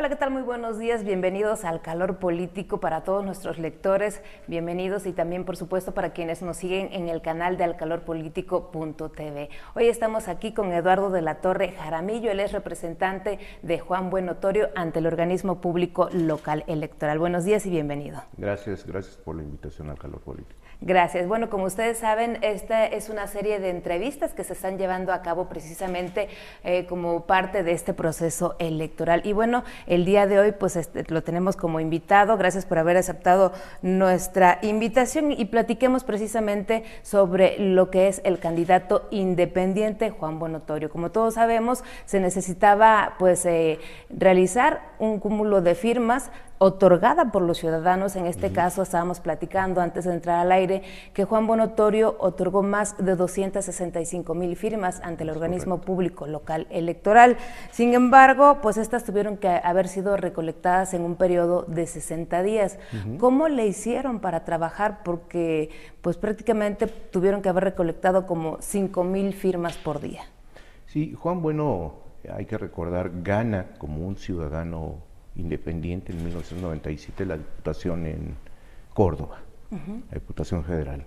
Hola, ¿qué tal? Muy buenos días, bienvenidos al Calor Político para todos nuestros lectores, bienvenidos y también por supuesto para quienes nos siguen en el canal de alcalorpolitico.tv. Hoy estamos aquí con Eduardo de la Torre Jaramillo, él es representante de Juan Buenotorio ante el organismo público local electoral. Buenos días y bienvenido. Gracias por la invitación al Calor Político. Gracias. Bueno, como ustedes saben, esta es una serie de entrevistas que se están llevando a cabo precisamente como parte de este proceso electoral. Y bueno, el día de hoy pues lo tenemos como invitado. Gracias por haber aceptado nuestra invitación y platiquemos precisamente sobre lo que es el candidato independiente Juan Buenotorio. Como todos sabemos, se necesitaba pues realizar un cúmulo de firmas otorgada por los ciudadanos. En este caso estábamos platicando antes de entrar al aire que Juan Buenotorio otorgó más de 265,000 firmas ante el organismo público local electoral. Sin embargo, pues estas tuvieron que haber sido recolectadas en un periodo de 60 días. ¿Cómo le hicieron para trabajar? Porque pues prácticamente tuvieron que haber recolectado como 5,000 firmas por día. Sí, Juan Bueno, hay que recordar, gana como un ciudadano independiente en 1997 la Diputación en Córdoba, la Diputación Federal.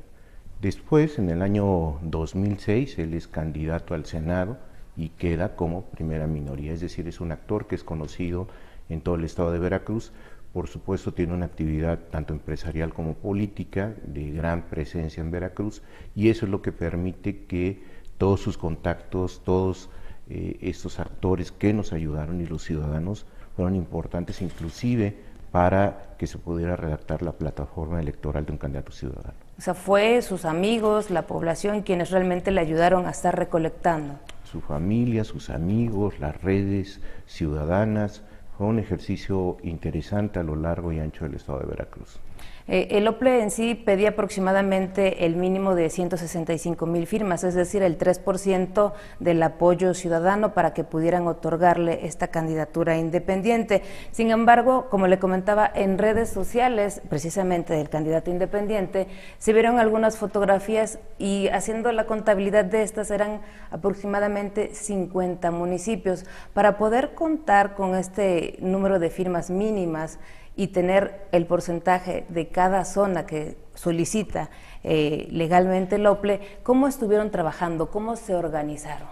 Después, en el año 2006, él es candidato al Senado y queda como primera minoría, es decir, es un actor que es conocido en todo el estado de Veracruz. Por supuesto, tiene una actividad tanto empresarial como política de gran presencia en Veracruz, y eso es lo que permite que todos sus contactos, todos estos actores que nos ayudaron y los ciudadanos fueron importantes inclusive para que se pudiera redactar la plataforma electoral de un candidato ciudadano. O sea, fue sus amigos, la población, quienes realmente le ayudaron a estar recolectando. Su familia, sus amigos, las redes ciudadanas. Fue un ejercicio interesante a lo largo y ancho del estado de Veracruz. El OPLE en sí pedía aproximadamente el mínimo de 165,000 firmas, es decir, el 3% del apoyo ciudadano para que pudieran otorgarle esta candidatura independiente. Sin embargo, como le comentaba, en redes sociales, precisamente del candidato independiente, se vieron algunas fotografías y haciendo la contabilidad de estas eran aproximadamente 50 municipios. Para poder contar con este número de firmas mínimas y tener el porcentaje de cada zona que solicita legalmente el OPLE, ¿cómo estuvieron trabajando? ¿Cómo se organizaron?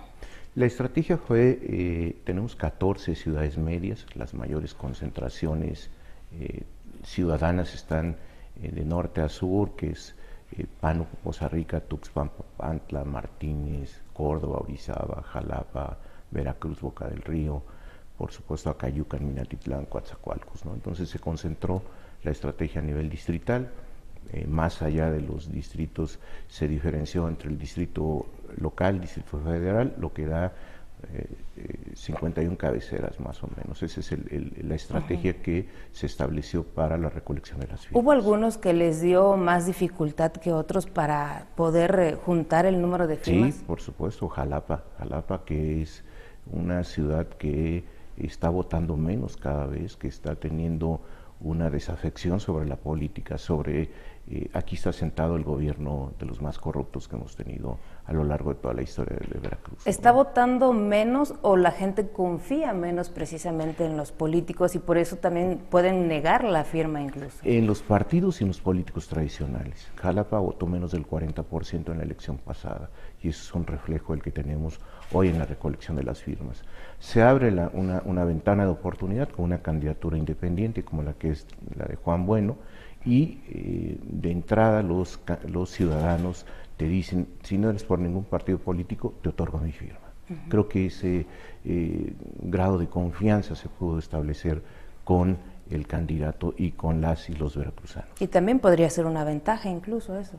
La estrategia fue, tenemos 14 ciudades medias, las mayores concentraciones ciudadanas están de norte a sur, que es Pánuco, Poza Rica, Tuxpan, Papantla, Martínez, Córdoba, Orizaba, Jalapa, Veracruz, Boca del Río, por supuesto Acayucan, Minatitlán, Coatzacoalcos, ¿no? Entonces se concentró la estrategia a nivel distrital, más allá de los distritos se diferenció entre el distrito local, distrito federal, lo que da 51 cabeceras más o menos. Esa es la estrategia que se estableció para la recolección de las firmas. ¿Hubo algunos que les dio más dificultad que otros para poder juntar el número de firmas? Sí, por supuesto, Jalapa, que es una ciudad que está votando menos cada vez, que está teniendo una desafección sobre la política, aquí está sentado el gobierno de los más corruptos que hemos tenido a lo largo de toda la historia de Veracruz. ¿Está votando menos o la gente confía menos precisamente en los políticos y por eso también pueden negar la firma incluso? En los partidos y en los políticos tradicionales. Jalapa votó menos del 40% en la elección pasada y eso es un reflejo del que tenemos hoy en la recolección de las firmas. Se abre una ventana de oportunidad con una candidatura independiente como la que es la de Juan Bueno y de entrada los ciudadanos te dicen, si no eres por ningún partido político, te otorgo mi firma. Creo que ese grado de confianza se pudo establecer con el candidato y con las y los veracruzanos. Y también podría ser una ventaja incluso eso.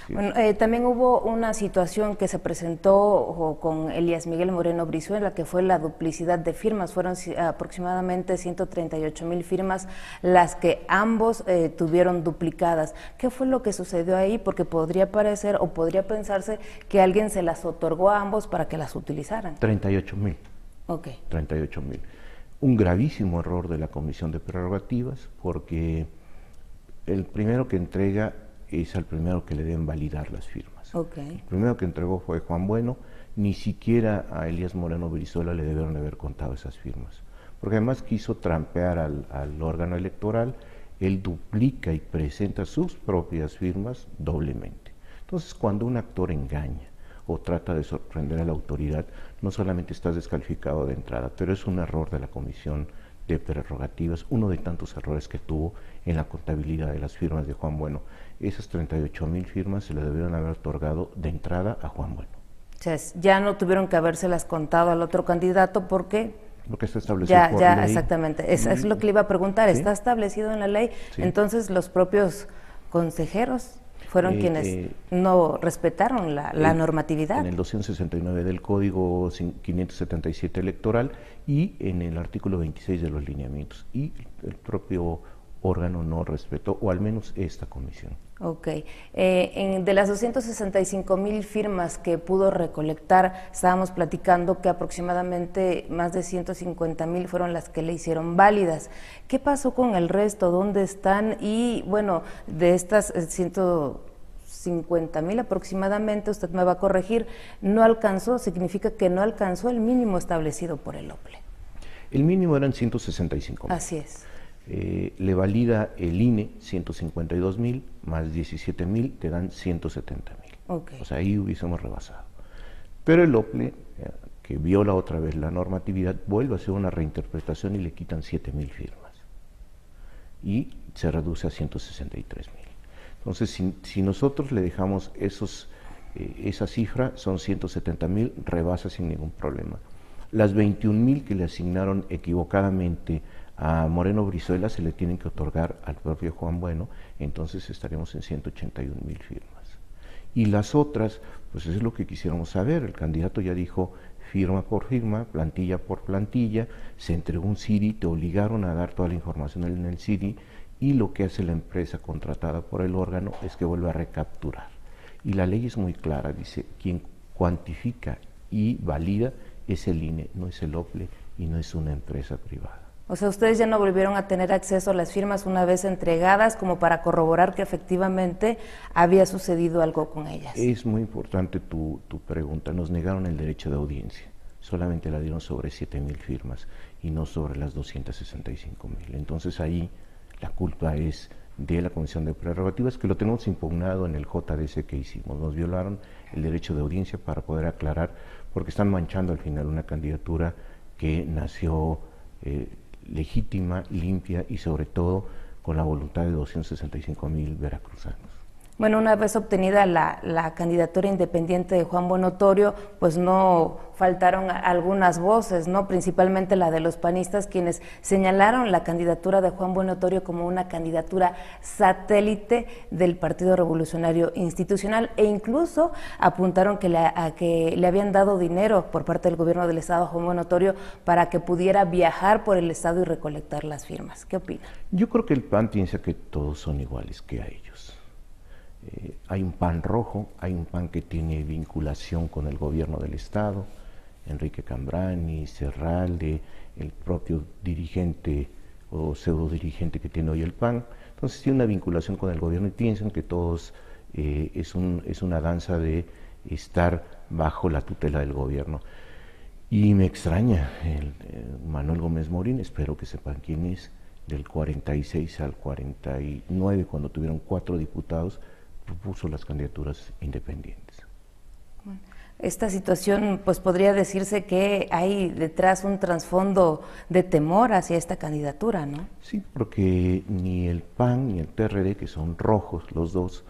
Bueno, también hubo una situación que se presentó con Elías Miguel Moreno Brizuela, que fue la duplicidad de firmas. Fueron aproximadamente 138,000 firmas las que ambos tuvieron duplicadas. ¿Qué fue lo que sucedió ahí? Porque podría parecer o podría pensarse que alguien se las otorgó a ambos para que las utilizaran. 38,000. Ok. 38,000. Un gravísimo error de la Comisión de Prerrogativas, porque el primero que entrega es al primero que le deben validar las firmas. Okay. El primero que entregó fue Juan Bueno, ni siquiera a Elías Moreno Brizuela le debieron haber contado esas firmas, porque además quiso trampear al órgano electoral. Él duplica y presenta sus propias firmas doblemente. Entonces, cuando un actor engaña o trata de sorprender a la autoridad, no solamente estás descalificado de entrada, pero es un error de la Comisión de Prerrogativas, uno de tantos errores que tuvo en la contabilidad de las firmas de Juan Bueno. Esas 38,000 firmas se le debieron haber otorgado de entrada a Juan Bueno. O sea, ya no tuvieron que habérselas contado al otro candidato porque Lo que está establecido por ley. Exactamente, es lo que le iba a preguntar, ¿Sí? ¿Está establecido en la ley? Sí. Entonces los propios consejeros fueron quienes no respetaron la normatividad. En el 269 del Código 577 electoral y en el artículo 26 de los lineamientos, y el propio órgano no respetó, o al menos esta comisión. Ok. De las 265,000 firmas que pudo recolectar, estábamos platicando que aproximadamente más de 150,000 fueron las que le hicieron válidas. ¿Qué pasó con el resto? ¿Dónde están? Y bueno, de estas 150,000 aproximadamente, usted me va a corregir, no alcanzó, significa que no alcanzó el mínimo establecido por el OPLE. El mínimo eran 165,000. Así es. Le valida el INE 152,000 más 17,000 te dan 170,000. Okay. O sea, ahí hubiésemos rebasado. Pero el OPLE, que viola otra vez la normatividad, vuelve a hacer una reinterpretación y le quitan 7,000 firmas. Y se reduce a 163,000. Entonces, si nosotros le dejamos esa cifra, son 170,000, rebasa sin ningún problema. Las 21,000 que le asignaron equivocadamente a Moreno Brizuela se le tienen que otorgar al propio Juan Bueno, entonces estaremos en 181,000 firmas. Y las otras, pues es lo que quisiéramos saber. El candidato ya dijo firma por firma, plantilla por plantilla, se entregó un CD, te obligaron a dar toda la información en el CD, y lo que hace la empresa contratada por el órgano es que vuelve a recapturar. Y la ley es muy clara, dice, quien cuantifica y valida es el INE, no es el OPLE y no es una empresa privada. O sea, ustedes ya no volvieron a tener acceso a las firmas una vez entregadas como para corroborar que efectivamente había sucedido algo con ellas. Es muy importante tu pregunta. Nos negaron el derecho de audiencia. Solamente la dieron sobre 7,000 firmas y no sobre las 265,000. Entonces ahí la culpa es de la Comisión de Prerrogativas, que lo tenemos impugnado en el JDC que hicimos. Nos violaron el derecho de audiencia para poder aclarar, porque están manchando al final una candidatura que nació legítima, limpia y sobre todo con la voluntad de 265,000 veracruzanos. Bueno, una vez obtenida la candidatura independiente de Juan Bueno Torio, pues no faltaron algunas voces, ¿no? Principalmente la de los panistas, quienes señalaron la candidatura de Juan Bueno Torio como una candidatura satélite del Partido Revolucionario Institucional, e incluso apuntaron que le habían dado dinero por parte del gobierno del estado a Juan Bueno Torio para que pudiera viajar por el estado y recolectar las firmas. ¿Qué opina? Yo creo que el PAN piensa que todos son iguales que a ellos. Hay un PAN rojo, hay un PAN que tiene vinculación con el gobierno del estado, Enrique Cambrani, Serralde, el propio dirigente o pseudo dirigente que tiene hoy el PAN. Entonces tiene una vinculación con el gobierno y piensan que todos es una danza de estar bajo la tutela del gobierno. Y me extraña Manuel Gómez Morín, espero que sepan quién es, del 46 al 49, cuando tuvieron 4 diputados, propuso las candidaturas independientes. Bueno, esta situación, pues podría decirse que hay detrás un trasfondo de temor hacia esta candidatura, ¿no? Sí, porque ni el PAN ni el PRD, que son rojos los dos,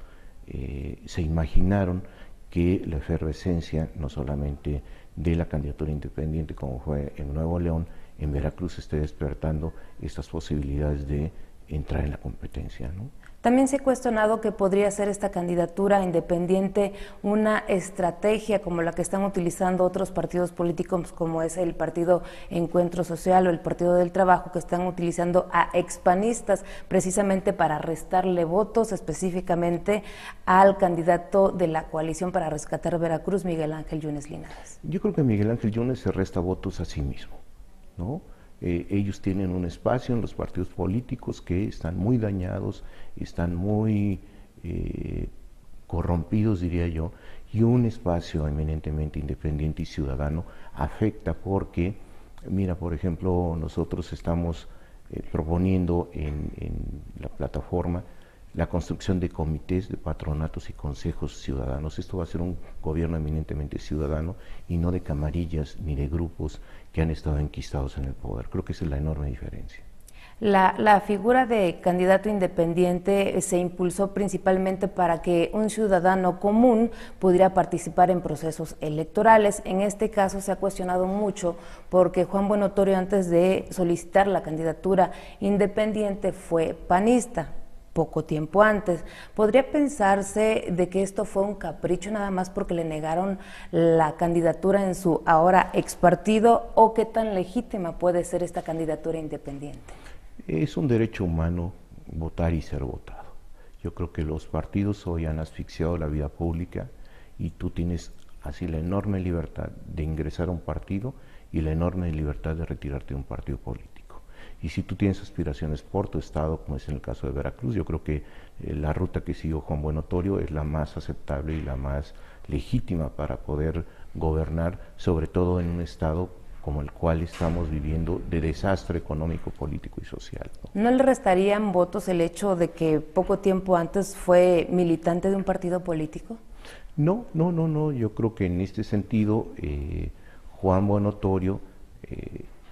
se imaginaron que la efervescencia, no solamente de la candidatura independiente como fue en Nuevo León, en Veracruz esté despertando estas posibilidades de entrar en la competencia, ¿no? También se ha cuestionado que podría ser esta candidatura independiente una estrategia como la que están utilizando otros partidos políticos, como es el Partido Encuentro Social o el Partido del Trabajo, que están utilizando a expanistas precisamente para restarle votos específicamente al candidato de la coalición para rescatar Veracruz, Miguel Ángel Yunes Linares. Yo creo que Miguel Ángel Yunes se resta votos a sí mismo, ¿no? Ellos tienen un espacio en los partidos políticos que están muy dañados, están muy corrompidos, diría yo, y un espacio eminentemente independiente y ciudadano afecta porque Mira, por ejemplo, nosotros estamos proponiendo en la plataforma la construcción de comités de patronatos y consejos ciudadanos. Esto va a ser un gobierno eminentemente ciudadano y no de camarillas ni de grupos que han estado enquistados en el poder. Creo que esa es la enorme diferencia. La figura de candidato independiente se impulsó principalmente para que un ciudadano común pudiera participar en procesos electorales. En este caso se ha cuestionado mucho porque Juan Buenotorio, antes de solicitar la candidatura independiente, fue panista poco tiempo antes. ¿Podría pensarse de que esto fue un capricho nada más porque le negaron la candidatura en su ahora ex partido, o qué tan legítima puede ser esta candidatura independiente? Es un derecho humano votar y ser votado. Yo creo que los partidos hoy han asfixiado la vida pública y tú tienes así la enorme libertad de ingresar a un partido y la enorme libertad de retirarte de un partido político. Y si tú tienes aspiraciones por tu estado, como es en el caso de Veracruz, yo creo que la ruta que siguió Juan Buenotorio es la más aceptable y la más legítima para poder gobernar, sobre todo en un estado como el cual estamos viviendo, de desastre económico, político y social. ¿No le restarían votos el hecho de que poco tiempo antes fue militante de un partido político? No, yo creo que en este sentido Juan Buenotorio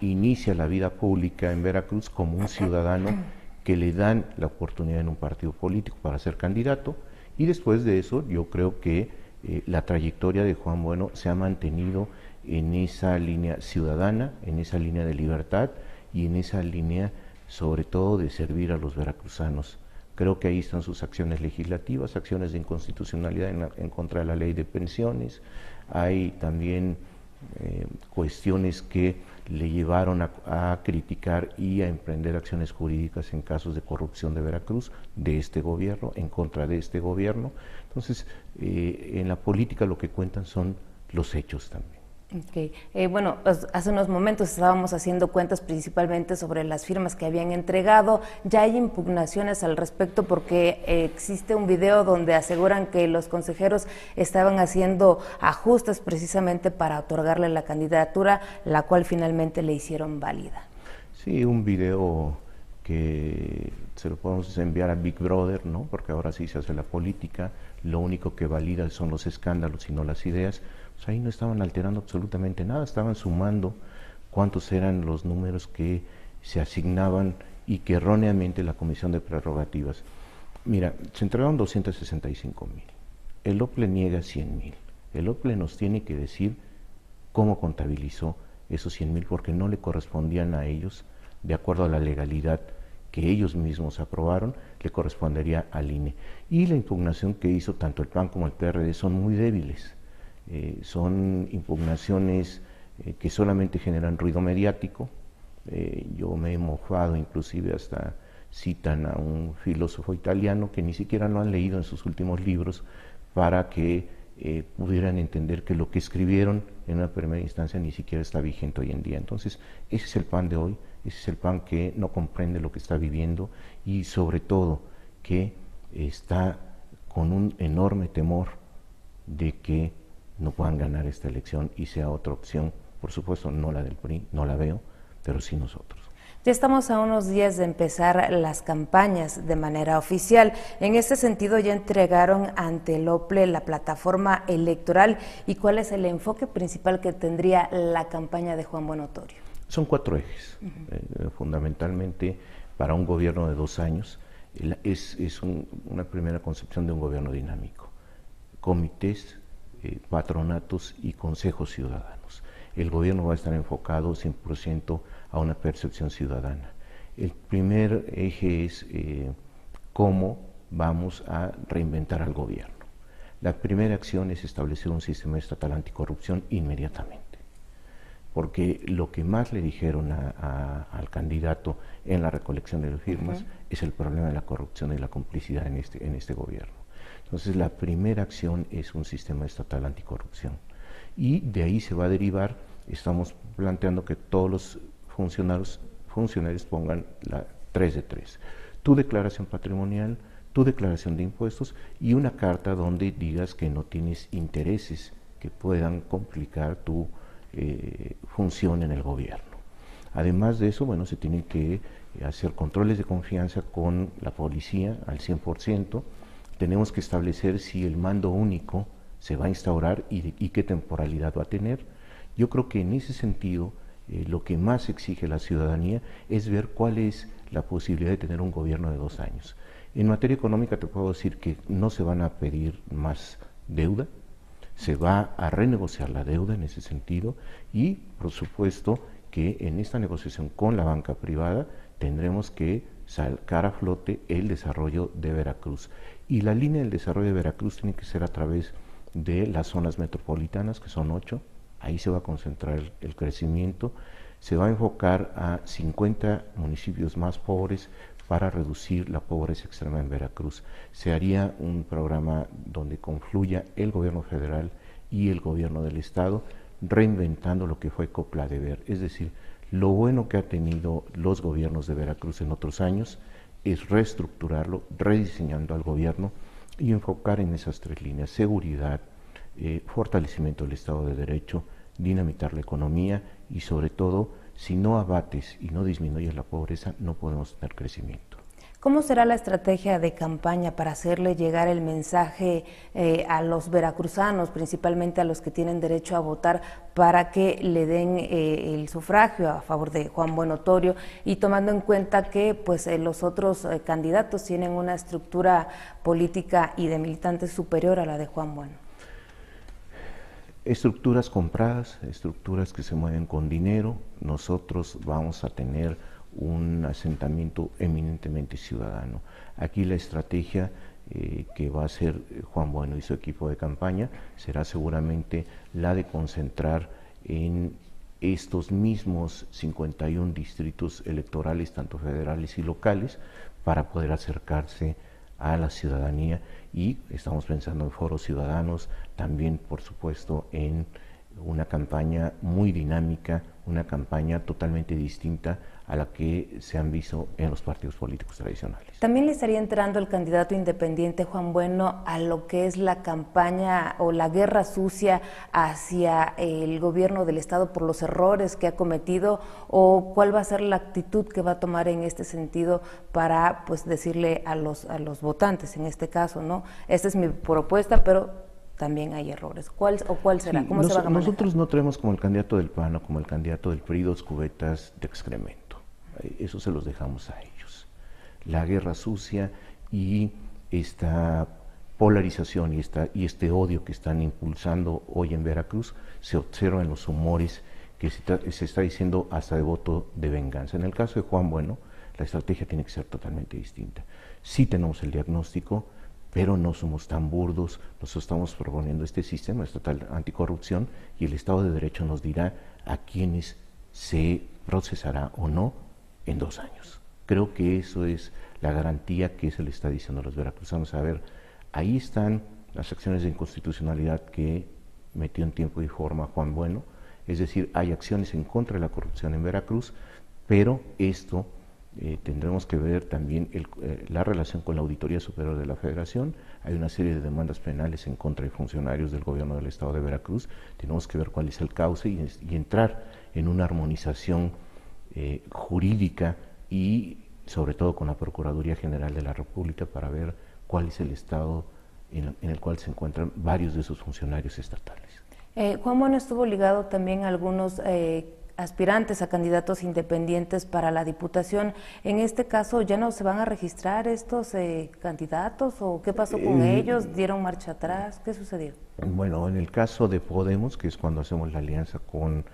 inicia la vida pública en Veracruz como un ciudadano que le dan la oportunidad en un partido político para ser candidato, y después de eso yo creo que la trayectoria de Juan Bueno se ha mantenido en esa línea ciudadana, en esa línea de libertad y en esa línea sobre todo de servir a los veracruzanos. Creo que ahí están sus acciones legislativas, acciones de inconstitucionalidad en contra de la ley de pensiones. Hay también cuestiones que le llevaron a criticar y a emprender acciones jurídicas en casos de corrupción de Veracruz, de este gobierno, en contra de este gobierno. Entonces, en la política lo que cuentan son los hechos también. Okay. Bueno, hace unos momentos estábamos haciendo cuentas principalmente sobre las firmas que habían entregado. Ya hay impugnaciones al respecto porque existe un video donde aseguran que los consejeros estaban haciendo ajustes precisamente para otorgarle la candidatura, la cual finalmente le hicieron válida. Sí, un video que se lo podemos enviar a Big Brother, ¿no? Porque ahora sí se hace la política, lo único que valida son los escándalos y no las ideas. Pues ahí no estaban alterando absolutamente nada, estaban sumando cuántos eran los números que se asignaban y que erróneamente la Comisión de Prerrogativas. Mira, se entregaron 265,000, el OPLE niega 100,000, el OPLE nos tiene que decir cómo contabilizó esos 100,000 porque no le correspondían a ellos, de acuerdo a la legalidad que ellos mismos aprobaron, le correspondería al INE. Y la impugnación que hizo tanto el PAN como el PRD son muy débiles. Son impugnaciones que solamente generan ruido mediático. Yo me he mofado, inclusive hasta citan a un filósofo italiano que ni siquiera lo han leído en sus últimos libros para que pudieran entender que lo que escribieron en una primera instancia ni siquiera está vigente hoy en día. Entonces, ese es el PAN de hoy, ese es el PAN que no comprende lo que está viviendo y sobre todo que está con un enorme temor de que no puedan ganar esta elección y sea otra opción. Por supuesto, no la del PRI, no la veo, pero sí nosotros. Ya estamos a unos días de empezar las campañas de manera oficial. En este sentido, ya entregaron ante el OPLE la plataforma electoral. ¿Y cuál es el enfoque principal que tendría la campaña de Juan Buenotorio? Son 4 ejes. Fundamentalmente, para un gobierno de 2 años, una primera concepción de un gobierno dinámico. Comités, patronatos y consejos ciudadanos. El gobierno va a estar enfocado 100% a una percepción ciudadana. El primer eje es cómo vamos a reinventar al gobierno. La primera acción es establecer un sistema estatal anticorrupción inmediatamente, porque lo que más le dijeron al candidato en la recolección de las firmas es el problema de la corrupción y la complicidad en este gobierno. Entonces, la primera acción es un sistema estatal anticorrupción. Y de ahí se va a derivar, estamos planteando que todos los funcionarios pongan la 3 de 3. Tu declaración patrimonial, tu declaración de impuestos y una carta donde digas que no tienes intereses que puedan complicar tu función en el gobierno. Además de eso, bueno, se tienen que hacer controles de confianza con la policía al 100%. Tenemos que establecer si el mando único se va a instaurar y qué temporalidad va a tener. Yo creo que en ese sentido lo que más exige la ciudadanía es ver cuál es la posibilidad de tener un gobierno de 2 años. En materia económica te puedo decir que no se van a pedir más deuda, se va a renegociar la deuda en ese sentido y por supuesto que en esta negociación con la banca privada tendremos que sacar a flote el desarrollo de Veracruz. Y la línea del desarrollo de Veracruz tiene que ser a través de las zonas metropolitanas, que son 8, ahí se va a concentrar el crecimiento, se va a enfocar a 50 municipios más pobres para reducir la pobreza extrema en Veracruz. Se haría un programa donde confluya el gobierno federal y el gobierno del estado, reinventando lo que fue Copladever, es decir, lo bueno que ha tenido los gobiernos de Veracruz en otros años es reestructurarlo, rediseñando al gobierno y enfocar en esas 3 líneas: seguridad, fortalecimiento del Estado de Derecho, dinamitar la economía y sobre todo, si no abates y no disminuyes la pobreza, no podemos tener crecimiento. ¿Cómo será la estrategia de campaña para hacerle llegar el mensaje a los veracruzanos, principalmente a los que tienen derecho a votar, para que le den el sufragio a favor de Juan Bueno Otorio, y tomando en cuenta que pues los otros candidatos tienen una estructura política y de militantes superior a la de Juan Bueno? Estructuras compradas, estructuras que se mueven con dinero. Nosotros vamos a tener un asentamiento eminentemente ciudadano. Aquí la estrategia que va a hacer Juan Bueno y su equipo de campaña será seguramente la de concentrar en estos mismos 51 distritos electorales, tanto federales y locales, para poder acercarse a la ciudadanía, y estamos pensando en foros ciudadanos, también por supuesto en una campaña muy dinámica, una campaña totalmente distinta a la que se han visto en los partidos políticos tradicionales. También le estaría entrando el candidato independiente Juan Bueno a lo que es la campaña o la guerra sucia hacia el gobierno del estado por los errores que ha cometido, o cuál va a ser la actitud que va a tomar en este sentido para pues decirle a los votantes en este caso, ¿no? Esta es mi propuesta, pero también hay errores. ¿Cuál será? Sí, ¿Cómo se van a manejar? nosotros no tenemos como el candidato del PAN o como el candidato del PRI 2 cubetas de excremento. Eso se los dejamos a ellos. La guerra sucia y esta polarización y este odio que están impulsando hoy en Veracruz se observa en los humores que se está diciendo hasta de voto de venganza. En el caso de Juan Bueno, la estrategia tiene que ser totalmente distinta. Sí tenemos el diagnóstico, pero no somos tan burdos. Nosotros estamos proponiendo este sistema estatal anticorrupción y el Estado de Derecho nos dirá a quiénes se procesará o no en 2 años. Creo que eso es la garantía que se le está diciendo a los veracruzanos. A ver, ahí están las acciones de inconstitucionalidad que metió en tiempo y forma Juan Bueno, es decir, hay acciones en contra de la corrupción en Veracruz, pero esto tendremos que ver también la relación con la Auditoría Superior de la Federación. Hay una serie de demandas penales en contra de funcionarios del gobierno del estado de Veracruz. Tenemos que ver cuál es el cauce y entrar en una armonización jurídica y sobre todo con la Procuraduría General de la República para ver cuál es el estado en el cual se encuentran varios de esos funcionarios estatales. Juan Bueno estuvo ligado también a algunos aspirantes a candidatos independientes para la Diputación. En este caso, ¿ya no se van a registrar estos candidatos o qué pasó con ellos? ¿Dieron marcha atrás? ¿Qué sucedió? Bueno, en el caso de Podemos, que es cuando hacemos la alianza con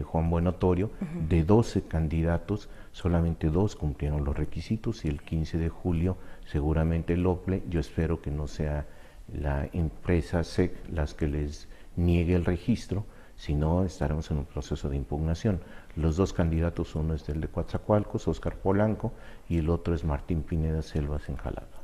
Juan Bueno Otorio, de 12 candidatos, solamente 2 cumplieron los requisitos y el 15 de julio seguramente el OPLE, yo espero que no sea la empresa SEC las que les niegue el registro, si no estaremos en un proceso de impugnación. Los 2 candidatos, uno es el de Coatzacoalcos, Óscar Polanco, y el otro es Martín Pineda Selvas en Jalapa.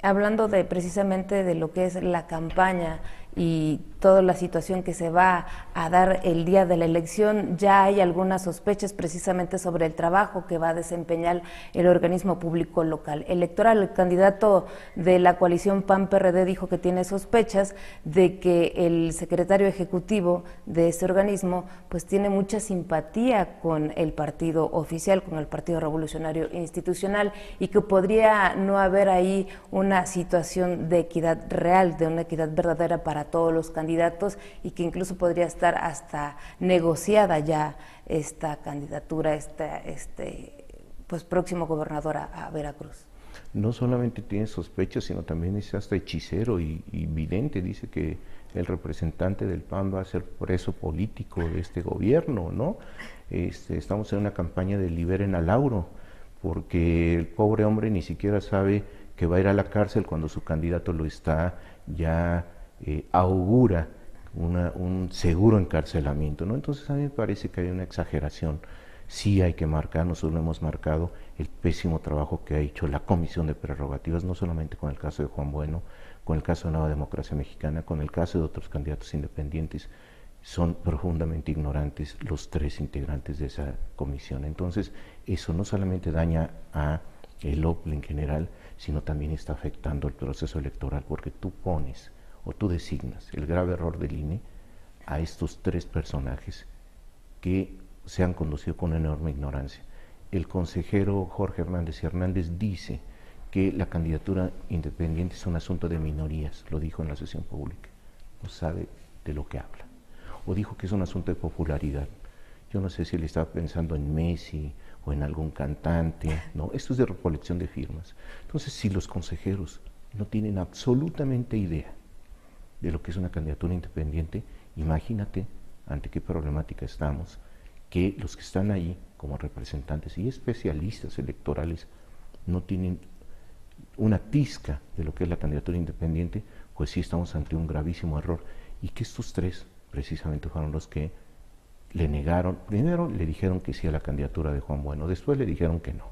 Hablando precisamente de lo que es la campaña y toda la situación que se va a dar el día de la elección, ya hay algunas sospechas precisamente sobre el trabajo que va a desempeñar el organismo público local electoral. El candidato de la coalición PAN-PRD dijo que tiene sospechas de que el secretario ejecutivo de ese organismo pues tiene mucha simpatía con el partido oficial, con el Partido Revolucionario Institucional, y que podría no haber ahí una situación de equidad real, de una equidad verdadera para todos los candidatos, y que incluso podría estar hasta negociada ya esta candidatura, pues próximo gobernador a Veracruz. No solamente tiene sospechas, sino también es hasta hechicero y vidente. Dice que el representante del PAN va a ser preso político de este gobierno, ¿no? Estamos en una campaña de liberen a Lauro, porque el pobre hombre ni siquiera sabe que va a ir a la cárcel cuando su candidato lo está, ya augura un seguro encarcelamiento, ¿no? Entonces a mí me parece que hay una exageración. Sí hay que marcar, nosotros lo hemos marcado, el pésimo trabajo que ha hecho la Comisión de Prerrogativas, no solamente con el caso de Juan Bueno, con el caso de Nueva Democracia Mexicana, con el caso de otros candidatos independientes. Son profundamente ignorantes los 3 integrantes de esa comisión. Entonces, eso no solamente daña a el OPLE en general, sino también está afectando el proceso electoral, porque tú pones o tú designas el grave error del INE a estos 3 personajes que se han conducido con enorme ignorancia. El consejero Jorge Hernández dice que la candidatura independiente es un asunto de minorías, lo dijo en la sesión pública, no sabe de lo que habla. O dijo que es un asunto de popularidad. Yo no sé si él estaba pensando en Messi o en algún cantante, no, esto es de recolección de firmas. Entonces, si los consejeros no tienen absolutamente idea de lo que es una candidatura independiente, imagínate ante qué problemática estamos, que los que están ahí como representantes y especialistas electorales no tienen una pizca de lo que es la candidatura independiente, pues sí estamos ante un gravísimo error. Y que estos 3 precisamente fueron los que le negaron, primero le dijeron que sí a la candidatura de Juan Bueno, después le dijeron que no.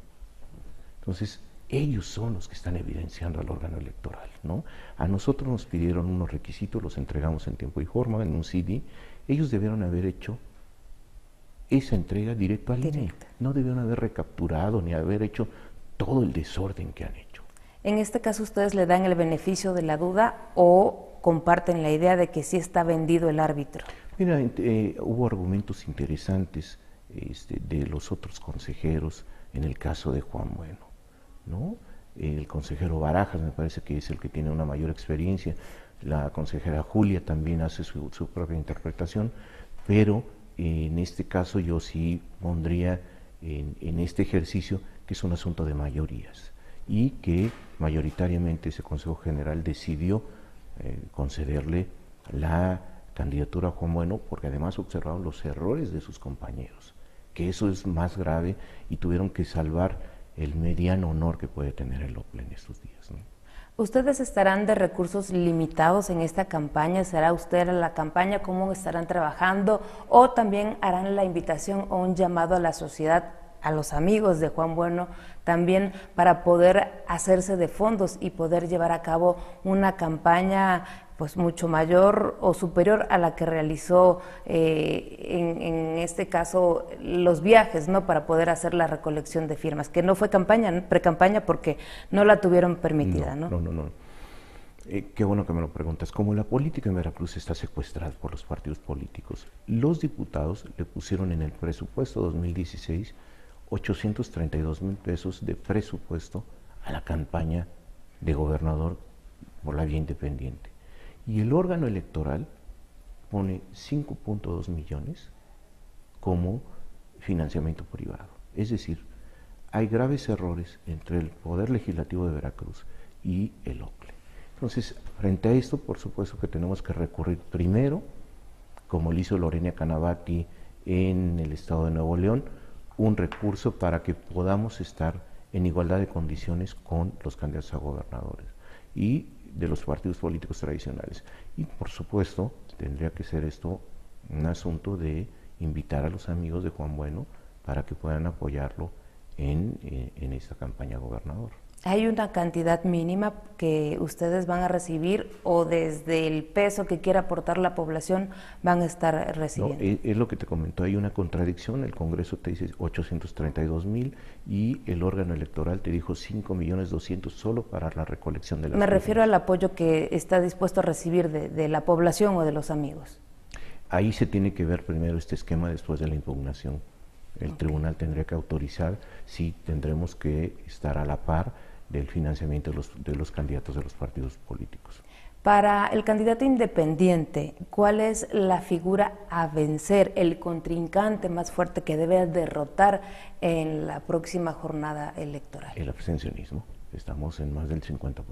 Entonces, ellos son los que están evidenciando al órgano electoral, ¿no? A nosotros nos pidieron unos requisitos, los entregamos en tiempo y forma, en un CD. Ellos debieron haber hecho esa entrega directo al INE. No debieron haber recapturado ni haber hecho todo el desorden que han hecho. En este caso, ¿ustedes le dan el beneficio de la duda o comparten la idea de que sí está vendido el árbitro? Mira, hubo argumentos interesantes de los otros consejeros en el caso de Juan Bueno, ¿no? El consejero Barajas me parece que es el que tiene una mayor experiencia, la consejera Julia también hace su propia interpretación, pero en este caso yo sí pondría en este ejercicio que es un asunto de mayorías y que mayoritariamente ese Consejo General decidió concederle la candidatura a Juan Bueno, porque además observaron los errores de sus compañeros, que eso es más grave, y tuvieron que salvar el mediano honor que puede tener el OPLE en estos días, ¿no? ¿Ustedes estarán de recursos limitados en esta campaña? ¿Será usted la campaña? ¿Cómo estarán trabajando? ¿O también harán la invitación o un llamado a la sociedad, a los amigos de Juan Bueno, también para poder hacerse de fondos y poder llevar a cabo una campaña pues mucho mayor o superior a la que realizó en este caso los viajes, ¿no? Para poder hacer la recolección de firmas, que no fue campaña, pre-campaña, porque no la tuvieron permitida, ¿no? No. Qué bueno que me lo preguntas. Como la política en Veracruz está secuestrada por los partidos políticos, los diputados le pusieron en el presupuesto 2016 $832,000 pesos de presupuesto a la campaña de gobernador por la vía independiente. Y el órgano electoral pone 5.2 millones como financiamiento privado. Es decir, hay graves errores entre el Poder Legislativo de Veracruz y el OPLE. Entonces, frente a esto, por supuesto que tenemos que recurrir primero, como lo hizo Lorena Canavati en el estado de Nuevo León, un recurso para que podamos estar en igualdad de condiciones con los candidatos a gobernadores y de los partidos políticos tradicionales. Y por supuesto, tendría que ser esto un asunto de invitar a los amigos de Juan Bueno para que puedan apoyarlo en esta campaña a gobernador. ¿Hay una cantidad mínima que ustedes van a recibir o desde el peso que quiera aportar la población van a estar recibiendo? No, es lo que te comentó, hay una contradicción, el Congreso te dice 832,000 y el órgano electoral te dijo 5,200,000 solo para la recolección de las Me firmas. refiero al apoyo que está dispuesto a recibir de la población o de los amigos. Ahí se tiene que ver primero este esquema después de la impugnación. El tribunal tendría que autorizar si tendremos que estar a la par del financiamiento de los candidatos de los partidos políticos. Para el candidato independiente, ¿cuál es la figura a vencer, el contrincante más fuerte que debe derrotar en la próxima jornada electoral? El abstencionismo, estamos en más del 50%.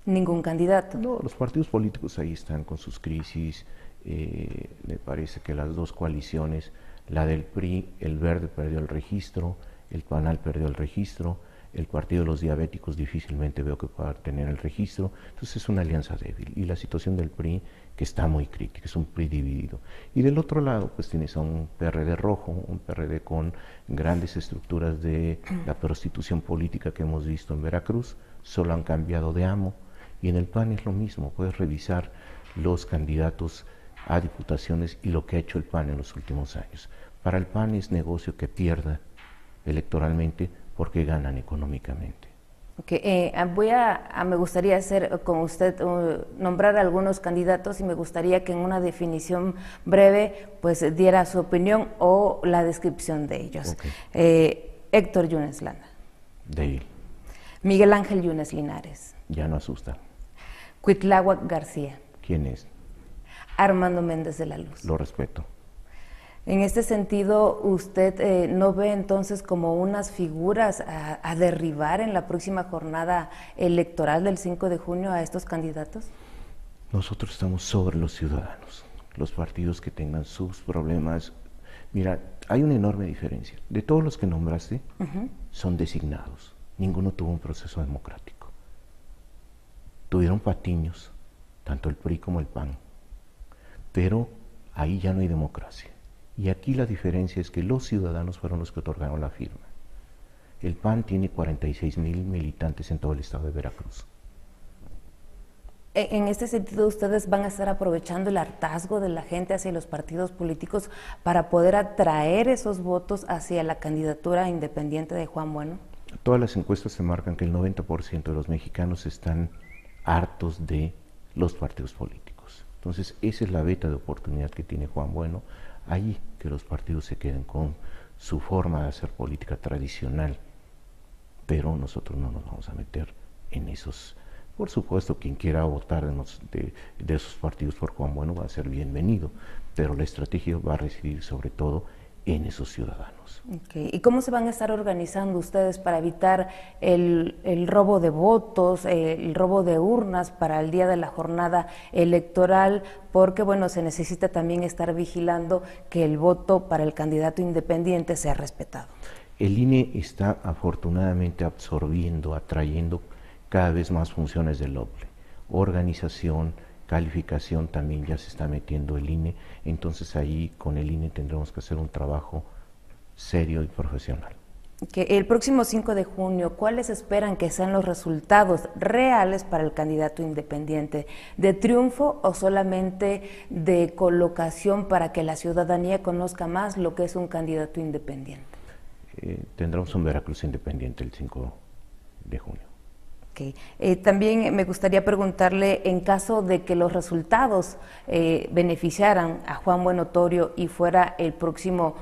¿Ningún candidato? No, los partidos políticos ahí están con sus crisis. Me parece que las dos coaliciones, la del PRI, el Verde perdió el registro, el PANAL perdió el registro, el Partido de los Diabéticos difícilmente veo que pueda tener el registro, entonces es una alianza débil. Y la situación del PRI, que está muy crítica, es un PRI dividido. Y del otro lado, pues tienes a un PRD rojo, un PRD con grandes estructuras de la prostitución política que hemos visto en Veracruz, solo han cambiado de amo. Y en el PAN es lo mismo, puedes revisar los candidatos a diputaciones y lo que ha hecho el PAN en los últimos años. Para el PAN es negocio que pierda electoralmente porque ganan económicamente. Okay, me gustaría hacer con usted, nombrar algunos candidatos y me gustaría que en una definición breve pues diera su opinión o la descripción de ellos. Okay. Héctor Yunes Landa. Débil. Miguel Ángel Yunes Linares. Ya no asusta. Cuitláhuac García. ¿Quién es? Armando Méndez de la Luz. Lo respeto. En este sentido, ¿usted no ve entonces como unas figuras a derribar en la próxima jornada electoral del 5 de junio a estos candidatos? Nosotros estamos sobre los ciudadanos, los partidos que tengan sus problemas. Mira, hay una enorme diferencia. De todos los que nombraste, son designados. Ninguno tuvo un proceso democrático. Tuvieron patiños, tanto el PRI como el PAN, pero ahí ya no hay democracia. Y aquí la diferencia es que los ciudadanos fueron los que otorgaron la firma. El PAN tiene 46,000 militantes en todo el estado de Veracruz. En este sentido, ¿ustedes van a estar aprovechando el hartazgo de la gente hacia los partidos políticos para poder atraer esos votos hacia la candidatura independiente de Juan Bueno? Todas las encuestas se marcan que el 90% de los mexicanos están hartos de los partidos políticos. Entonces, esa es la beta de oportunidad que tiene Juan Bueno. Ahí que los partidos se queden con su forma de hacer política tradicional, pero nosotros no nos vamos a meter en esos. Por supuesto, quien quiera votar de esos partidos por Juan Bueno va a ser bienvenido, pero la estrategia va a residir sobre todo en esos ciudadanos. Okay. ¿Y cómo se van a estar organizando ustedes para evitar el robo de votos, el robo de urnas para el día de la jornada electoral? Porque, bueno, se necesita también estar vigilando que el voto para el candidato independiente sea respetado. El INE está afortunadamente absorbiendo, atrayendo cada vez más funciones del OPLE. Organización, calificación también ya se está metiendo el INE, entonces ahí con el INE tendremos que hacer un trabajo serio y profesional. Que el próximo 5 de junio, ¿cuáles esperan que sean los resultados reales para el candidato independiente? ¿De triunfo o solamente de colocación para que la ciudadanía conozca más lo que es un candidato independiente? Tendremos un Veracruz independiente el 5 de junio. Okay. También me gustaría preguntarle, en caso de que los resultados beneficiaran a Juan Bueno Torio y fuera el próximo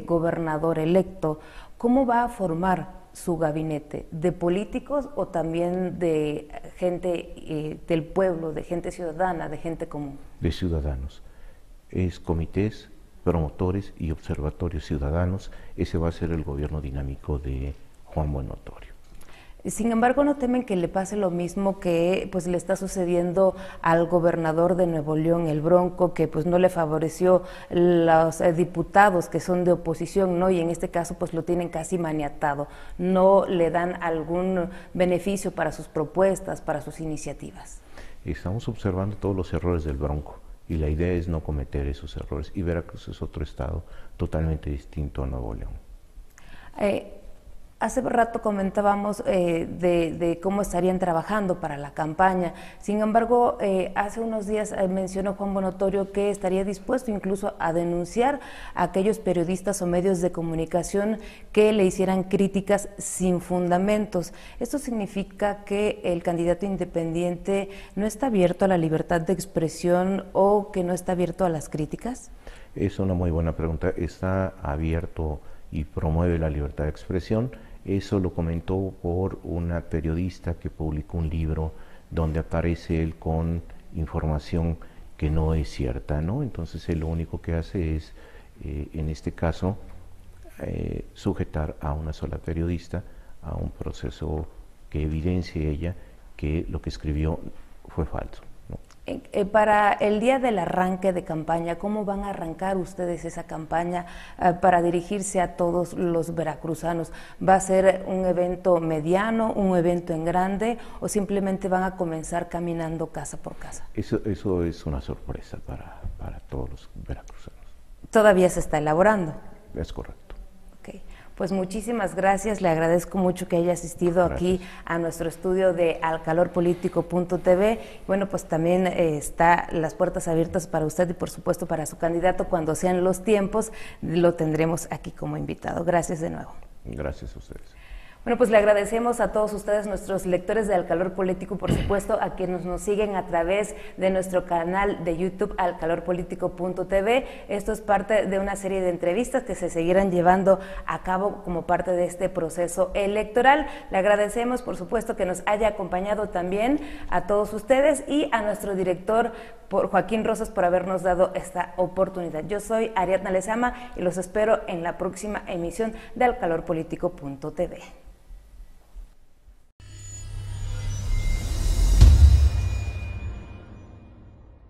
gobernador electo, ¿cómo va a formar su gabinete? ¿De políticos o también de gente del pueblo, de gente ciudadana, de gente común? De ciudadanos. Es comités, promotores y observatorios ciudadanos. Ese va a ser el gobierno dinámico de Juan Bueno Torio. Sin embargo, ¿no temen que le pase lo mismo que pues le está sucediendo al gobernador de Nuevo León, el Bronco, que pues no le favoreció los diputados que son de oposición, ¿no? Y en este caso pues lo tienen casi maniatado, no le dan algún beneficio para sus propuestas, para sus iniciativas? Estamos observando todos los errores del Bronco y la idea es no cometer esos errores. Y Veracruz es otro estado totalmente distinto a Nuevo León. Hace rato comentábamos de cómo estarían trabajando para la campaña. Sin embargo, hace unos días mencionó Juan Bonotorio que estaría dispuesto incluso a denunciar a aquellos periodistas o medios de comunicación que le hicieran críticas sin fundamentos. ¿Esto significa que el candidato independiente no está abierto a la libertad de expresión o que no está abierto a las críticas? Es una muy buena pregunta. Está abierto y promueve la libertad de expresión. Eso lo comentó por una periodista que publicó un libro donde aparece él con información que no es cierta, ¿no? Entonces él lo único que hace es, en este caso, sujetar a una sola periodista a un proceso que evidencie ella que lo que escribió fue falso, ¿no? Para el día del arranque de campaña, ¿cómo van a arrancar ustedes esa campaña para dirigirse a todos los veracruzanos? ¿Va a ser un evento mediano, un evento en grande o simplemente van a comenzar caminando casa por casa? Eso es una sorpresa para todos los veracruzanos. Todavía se está elaborando. Es correcto. Okay. Pues muchísimas gracias, le agradezco mucho que haya asistido aquí a nuestro estudio de alcalorpolitico.tv. Bueno, pues también está las puertas abiertas para usted y por supuesto para su candidato. Cuando sean los tiempos, lo tendremos aquí como invitado. Gracias de nuevo. Gracias a ustedes. Bueno, pues le agradecemos a todos ustedes, nuestros lectores de Al Calor Político, por supuesto, a quienes nos siguen a través de nuestro canal de YouTube, alcalorpolitico.tv. Esto es parte de una serie de entrevistas que se seguirán llevando a cabo como parte de este proceso electoral. Le agradecemos, por supuesto, que nos haya acompañado también a todos ustedes y a nuestro director, Joaquín Rosas, por habernos dado esta oportunidad. Yo soy Ariadna Lezama y los espero en la próxima emisión de alcalorpolitico.tv.